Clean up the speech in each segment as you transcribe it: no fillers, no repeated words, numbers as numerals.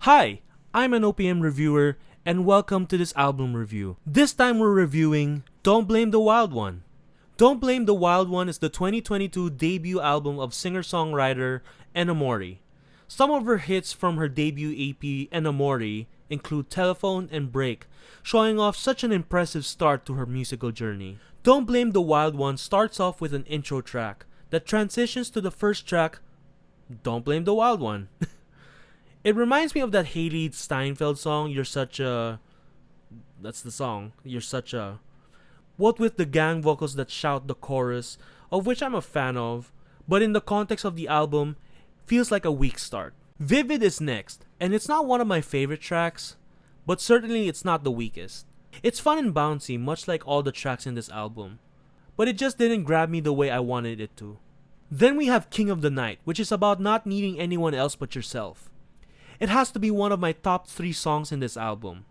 Hi, I'm an OPM reviewer, and welcome to this album review. This time we're reviewing Don't Blame the Wild One. Don't Blame the Wild One is the 2022 debut album of singer-songwriter Ena Mori. Some of her hits from her debut EP Ena Mori include Telephone and Break, showing off such an impressive start to her musical journey. Don't Blame the Wild One starts off with an intro track that transitions to the first track, Don't Blame the Wild One. It reminds me of that Hailee Seinfeld song, You're Such a... That's the song. You're Such a... What with the gang vocals that shout the chorus, of which I'm a fan of, but in the context of the album, feels like a weak start. Vivid is next, and it's not one of my favorite tracks, but certainly it's not the weakest. It's fun and bouncy, much like all the tracks in this album, but it just didn't grab me the way I wanted it to. Then we have King of the Night, which is about not needing anyone else but yourself. It has to be one of my top 3 songs in this album.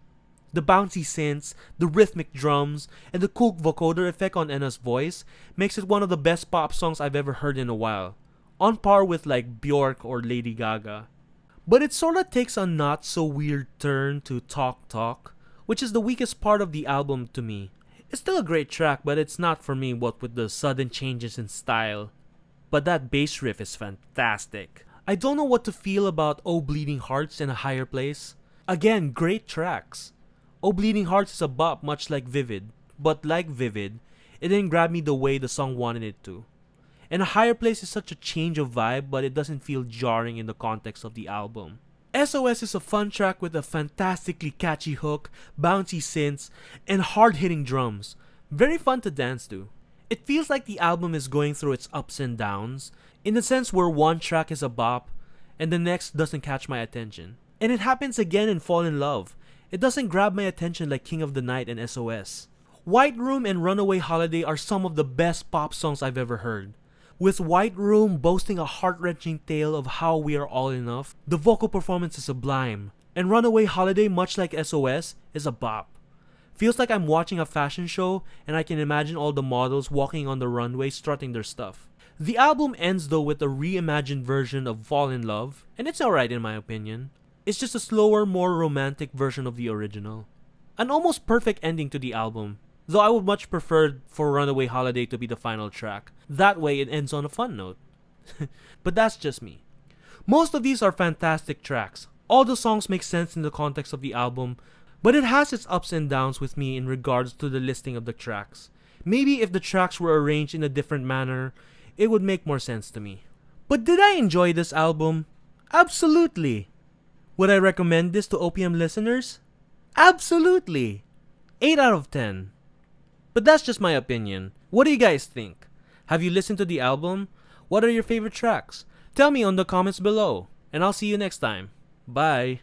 The bouncy synths, the rhythmic drums, and the cool vocoder effect on Ena's voice makes it one of the best pop songs I've ever heard in a while, on par with like Bjork or Lady Gaga. But it sorta takes a not so weird turn to Talk Talk, which is the weakest part of the album to me. It's still a great track, but it's not for me what with the sudden changes in style. But that bass riff is fantastic. I don't know what to feel about Oh Bleeding Hearts and A Higher Place. Again, great tracks. Oh Bleeding Hearts is a bop much like Vivid, but like Vivid, it didn't grab me the way the song wanted it to. And A Higher Place is such a change of vibe, but it doesn't feel jarring in the context of the album. SOS is a fun track with a fantastically catchy hook, bouncy synths, and hard-hitting drums. Very fun to dance to. It feels like the album is going through its ups and downs, in the sense where one track is a bop, and the next doesn't catch my attention. And it happens again in Fall in Love. It doesn't grab my attention like King of the Night and SOS. White Room and Runaway Holiday are some of the best pop songs I've ever heard. With White Room boasting a heart-wrenching tale of how we are all enough, the vocal performance is sublime, and Runaway Holiday, much like SOS, is a bop. Feels like I'm watching a fashion show and I can imagine all the models walking on the runway strutting their stuff. The album ends though with a reimagined version of Fall in Love, and it's alright in my opinion. It's just a slower, more romantic version of the original. An almost perfect ending to the album, though I would much prefer for Runaway Holiday to be the final track. That way it ends on a fun note. But that's just me. Most of these are fantastic tracks. All the songs make sense in the context of the album, but it has its ups and downs with me in regards to the listing of the tracks. Maybe if the tracks were arranged in a different manner, it would make more sense to me. But did I enjoy this album? Absolutely! Would I recommend this to OPM listeners? Absolutely! 8 out of 10. But that's just my opinion. What do you guys think? Have you listened to the album? What are your favorite tracks? Tell me on the comments below, and I'll see you next time. Bye!